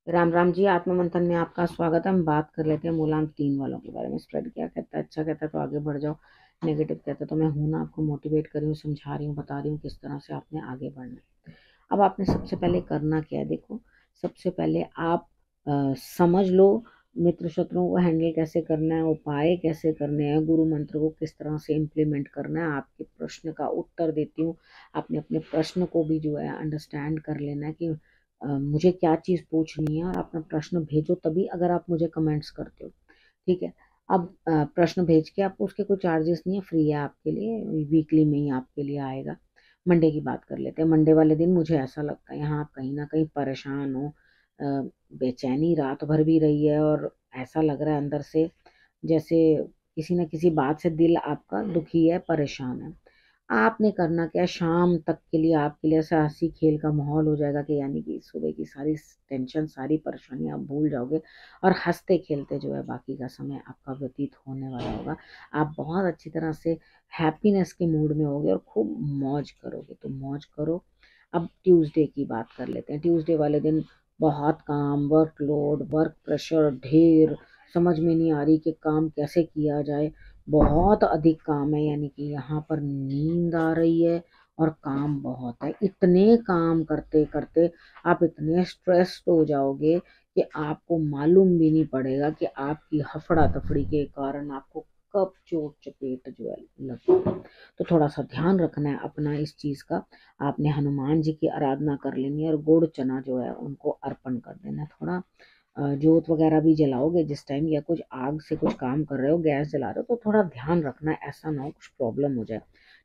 राम राम जी। आत्ममंथन में आपका स्वागत है। हम बात कर लेते हैं मूलांक 3 वालों के बारे में। स्प्रेड क्या कहता है? अच्छा कहता है तो आगे बढ़ जाओ, नेगेटिव कहता है तो मैं हूं ना, आपको मोटिवेट कर रही हूँ, समझा रही हूँ, बता रही हूँ किस तरह से आपने आगे बढ़ना है। अब आपने सबसे पहले करना क्या है, देखो। सबसे पहले आप समझ लो मित्र शत्रुओं को हैंडल कैसे करना है, उपाय कैसे करने हैं, गुरु मंत्र को किस तरह से इम्प्लीमेंट करना है। आपके प्रश्न का उत्तर देती हूँ। आपने अपने प्रश्न को भी जो है अंडरस्टैंड कर लेना है कि मुझे क्या चीज़ पूछनी है, और अपना प्रश्न भेजो तभी, अगर आप मुझे कमेंट्स करते हो। ठीक है। अब प्रश्न भेज के आपको, उसके कोई चार्जेस नहीं है, फ्री है आपके लिए, वीकली में ही आपके लिए आएगा। मंडे की बात कर लेते हैं। मंडे वाले दिन मुझे ऐसा लगता है यहाँ आप कहीं ना कहीं परेशान हो, बेचैनी रात भर भी रही है, और ऐसा लग रहा है अंदर से जैसे किसी न किसी बात से दिल आपका दुखी है, परेशान है। आपने करना क्या है, शाम तक के लिए आपके लिए ऐसा हंसी खेल का माहौल हो जाएगा कि यानी कि सुबह की सारी टेंशन, सारी परेशानी आप भूल जाओगे, और हंसते खेलते जो है बाकी का समय आपका व्यतीत होने वाला होगा। आप बहुत अच्छी तरह से हैप्पीनेस के मूड में होगे और खूब मौज करोगे, तो मौज करो। अब ट्यूसडे की बात कर लेते हैं। ट्यूसडे वाले दिन बहुत काम, वर्कलोड, वर्क प्रेशर ढेर, समझ में नहीं आ रही कि काम कैसे किया जाए। बहुत अधिक काम है, यानी कि यहाँ पर नींद आ रही है और काम बहुत है। इतने काम करते करते आप इतने स्ट्रेस्ड हो जाओगे कि आपको मालूम भी नहीं पड़ेगा कि आपकी हफड़ा तफड़ी के कारण आपको कब चोट चपेट जो है लग गई। तो थोड़ा सा ध्यान रखना है अपना इस चीज का। आपने हनुमान जी की आराधना कर लेनी है, और गुड़ चना जो है उनको अर्पण कर देना है। थोड़ा जोत वगैरह भी जलाओगे जिस टाइम, या कुछ आग से कुछ काम कर रहे हो, गैस जला रहे हो, तो थोड़ा ध्यान रखना है, ऐसा ना हो कुछ प्रॉब्लम हो जाए।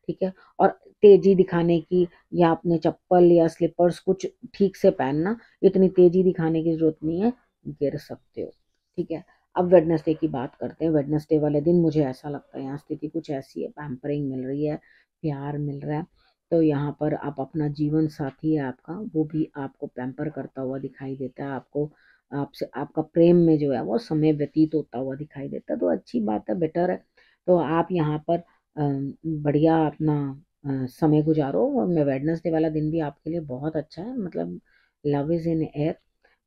ठीक है। और तेजी दिखाने की, या अपने चप्पल या स्लीपर्स कुछ ठीक से पहनना, इतनी तेजी दिखाने की जरूरत नहीं है, गिर सकते हो। ठीक है। अब वेडनेसडे की बात करते हैं। वेडनेसडे वाले दिन मुझे ऐसा लगता है यहाँ स्थिति कुछ ऐसी है, पैम्परिंग मिल रही है, प्यार मिल रहा है। तो यहाँ पर आप अपना जीवन साथी है आपका, वो भी आपको पैम्पर करता हुआ दिखाई देता है, आपको आपसे आपका प्रेम में जो है वो समय व्यतीत होता हुआ दिखाई देता है, तो अच्छी बात है, बेटर है। तो आप यहाँ पर बढ़िया अपना समय गुजारो। मैं वेडनेसडे वाला दिन भी आपके लिए बहुत अच्छा है, मतलब लव इज इन एयर।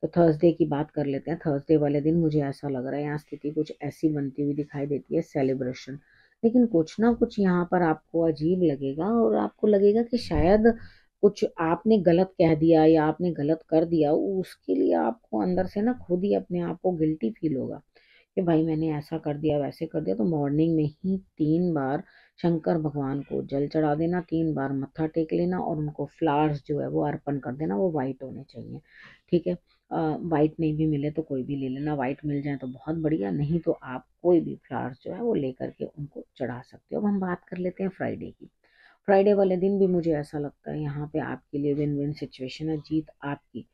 तो थर्सडे की बात कर लेते हैं। थर्सडे वाले दिन मुझे ऐसा लग रहा है यहाँ स्थिति कुछ ऐसी बनती हुई दिखाई देती है, सेलिब्रेशन। लेकिन कुछ ना कुछ यहाँ पर आपको अजीब लगेगा, और आपको लगेगा कि शायद कुछ आपने गलत कह दिया या आपने गलत कर दिया, उसके लिए आपको अंदर से ना खुद ही अपने आप को गिल्टी फील होगा कि भाई मैंने ऐसा कर दिया, वैसे कर दिया। तो मॉर्निंग में ही 3 बार शंकर भगवान को जल चढ़ा देना, 3 बार मत्था टेक लेना, और उनको फ्लावर्स जो है वो अर्पण कर देना। वो वाइट होने चाहिए। ठीक है। वाइट नहीं भी मिले तो कोई भी ले लेना, वाइट मिल जाए तो बहुत बढ़िया, नहीं तो आप कोई भी फ्लावर्स जो है वो लेकर के उनको चढ़ा सकते हो। अब हम बात कर लेते हैं फ्राइडे की। फ्राइडे वाले दिन भी मुझे ऐसा लगता है यहाँ पे आपके लिए विन विन सिचुएशन है, जीत आपकी।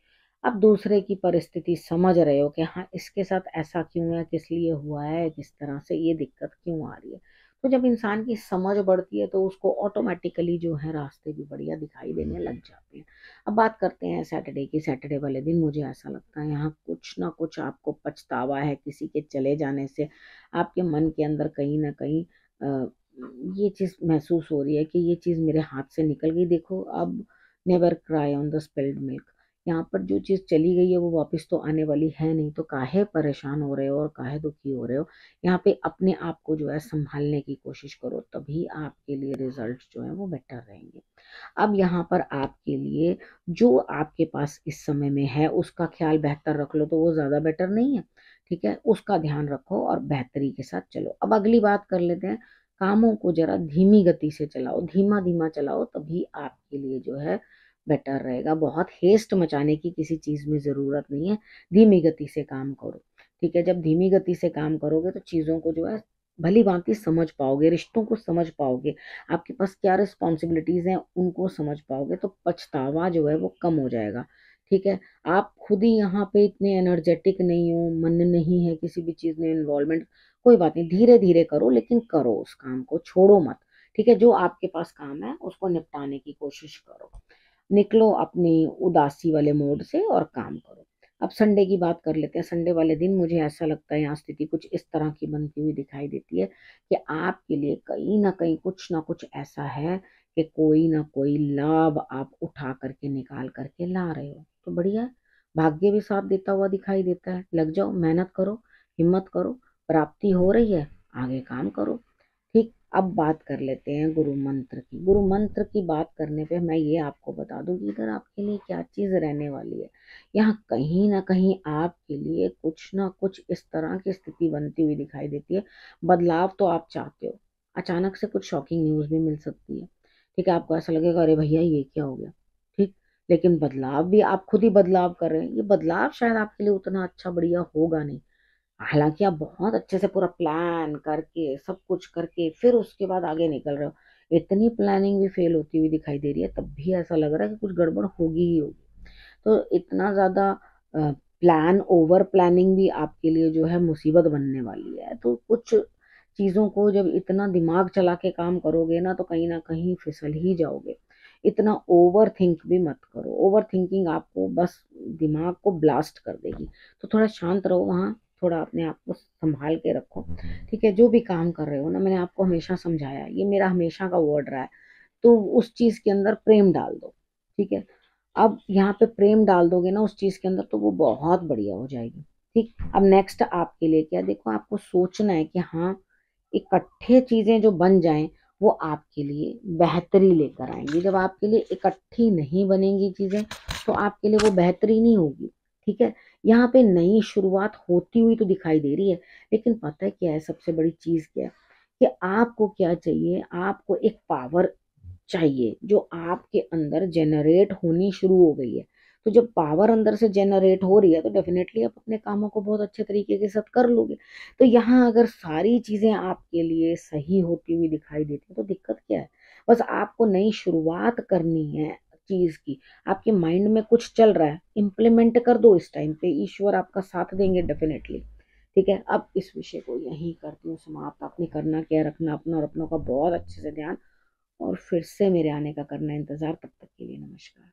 आप दूसरे की परिस्थिति समझ रहे हो कि हाँ इसके साथ ऐसा क्यों है, किस लिए हुआ है, किस तरह से ये दिक्कत क्यों आ रही है। तो जब इंसान की समझ बढ़ती है तो उसको ऑटोमेटिकली जो है रास्ते भी बढ़िया दिखाई देने लग जाते हैं। अब बात करते हैं सैटरडे की। सैटरडे वाले दिन मुझे ऐसा लगता है यहाँ कुछ ना कुछ आपको पछतावा है किसी के चले जाने से। आपके मन के अंदर कहीं ना कहीं ये चीज़ महसूस हो रही है कि ये चीज़ मेरे हाथ से निकल गई। देखो, अब never cry on the spilled milk. यहाँ पर जो चीज़ चली गई है वो वापस तो आने वाली है नहीं, तो काहे परेशान हो रहे हो और काहे दुखी हो रहे हो। यहाँ पे अपने आप को जो है संभालने की कोशिश करो, तभी आपके लिए रिजल्ट जो है वो बेटर रहेंगे। अब यहाँ पर आपके लिए जो आपके पास इस समय में है उसका ख्याल बेहतर रख लो, तो वो ज़्यादा बेटर नहीं है। ठीक है, उसका ध्यान रखो और बेहतरी के साथ चलो। अब अगली बात कर लेते हैं। कामों को जरा धीमी गति से चलाओ, धीमा धीमा चलाओ, तभी आपके लिए जो है बेटर रहेगा। बहुत हेस्ट मचाने की किसी चीज़ में ज़रूरत नहीं है, धीमी गति से काम करो। ठीक है। जब धीमी गति से काम करोगे तो चीज़ों को जो है भली भांति समझ पाओगे, रिश्तों को समझ पाओगे, आपके पास क्या रिस्पॉन्सिबिलिटीज़ हैं उनको समझ पाओगे, तो पछतावा जो है वो कम हो जाएगा। ठीक है। आप खुद ही यहाँ पे इतने एनर्जेटिक नहीं हो, मन नहीं है किसी भी चीज़ में इन्वॉल्वमेंट, कोई बात नहीं, धीरे धीरे करो, लेकिन करो, उस काम को छोड़ो मत। ठीक है। जो आपके पास काम है उसको निपटाने की कोशिश करो, निकलो अपनी उदासी वाले मोड से और काम करो। अब संडे की बात कर लेते हैं। संडे वाले दिन मुझे ऐसा लगता है यहाँ स्थिति कुछ इस तरह की बनती हुई दिखाई देती है कि आपके लिए कहीं ना कुछ ऐसा है कि कोई ना कोई लाभ आप उठा करके निकाल करके ला रहे हो, तो बढ़िया है। भाग्य भी साथ देता हुआ दिखाई देता है। लग जाओ, मेहनत करो, हिम्मत करो, प्राप्ति हो रही है, आगे काम करो। ठीक, अब बात कर लेते हैं गुरु मंत्र की। गुरु मंत्र की बात करने पे मैं ये आपको बता दूं कि इधर आपके लिए क्या चीज रहने वाली है। यहाँ कहीं ना कहीं आपके लिए कुछ ना कुछ इस तरह की स्थिति बनती हुई दिखाई देती है। बदलाव तो आप चाहते हो, अचानक से कुछ शॉकिंग न्यूज भी मिल सकती है। ठीक है, आपको ऐसा लगेगा अरे भैया ये क्या हो गया। ठीक, लेकिन बदलाव भी आप खुद ही बदलाव कर रहे हैं। ये बदलाव शायद आपके लिए उतना अच्छा बढ़िया होगा नहीं। हालांकि आप बहुत अच्छे से पूरा प्लान करके सब कुछ करके फिर उसके बाद आगे निकल रहे हो। इतनी प्लानिंग भी फेल होती हुई दिखाई दे रही है, तब भी ऐसा लग रहा है कि कुछ गड़बड़ होगी ही होगी। तो इतना ज्यादा प्लान ओवर प्लानिंग भी आपके लिए जो है मुसीबत बनने वाली है। तो कुछ चीजों को जब इतना दिमाग चला के काम करोगे ना, तो कहीं ना कहीं फिसल ही जाओगे। इतना ओवर थिंक भी मत करो। ओवर थिंकिंग आपको बस दिमाग को ब्लास्ट कर देगी। तो थोड़ा शांत रहो वहाँ, थोड़ा अपने आप को संभाल के रखो। ठीक है, जो भी काम कर रहे हो ना, मैंने आपको हमेशा समझाया, ये मेरा हमेशा का वर्ड रहा है। तो उस चीज के अंदर प्रेम डाल दो। ठीक है, अब यहाँ पे प्रेम डाल दोगे ना उस चीज के अंदर, तो वो बहुत बढ़िया हो जाएगी। ठीक, अब नेक्स्ट आपके लिए क्या, देखो आपको सोचना है कि हाँ, इकट्ठे चीजें जो बन जाएं वो आपके लिए बेहतरी लेकर आएंगी। जब आपके लिए इकट्ठी नहीं बनेंगी चीजें, तो आपके लिए वो बेहतरी नहीं होगी। ठीक है, यहाँ पे नई शुरुआत होती हुई तो दिखाई दे रही है, लेकिन पता है क्या है सबसे बड़ी चीज क्या है, कि आपको क्या चाहिए, आपको एक पावर चाहिए जो आपके अंदर जनरेट होनी शुरू हो गई है। तो जब पावर अंदर से जनरेट हो रही है, तो डेफिनेटली आप अपने कामों को बहुत अच्छे तरीके के साथ कर लोगे। तो यहाँ अगर सारी चीजें आपके लिए सही होती हुई दिखाई देती है, तो दिक्कत क्या है। बस आपको नई शुरुआत करनी है चीज की। आपके माइंड में कुछ चल रहा है, इम्प्लीमेंट कर दो। इस टाइम पे ईश्वर आपका साथ देंगे डेफिनेटली। ठीक है, अब इस विषय को यहीं करती हूँ समाप्त। आपने करना क्या है, रखना अपना और अपनों का बहुत अच्छे से ध्यान, और फिर से मेरे आने का करना इंतजार। तब तक के लिए नमस्कार।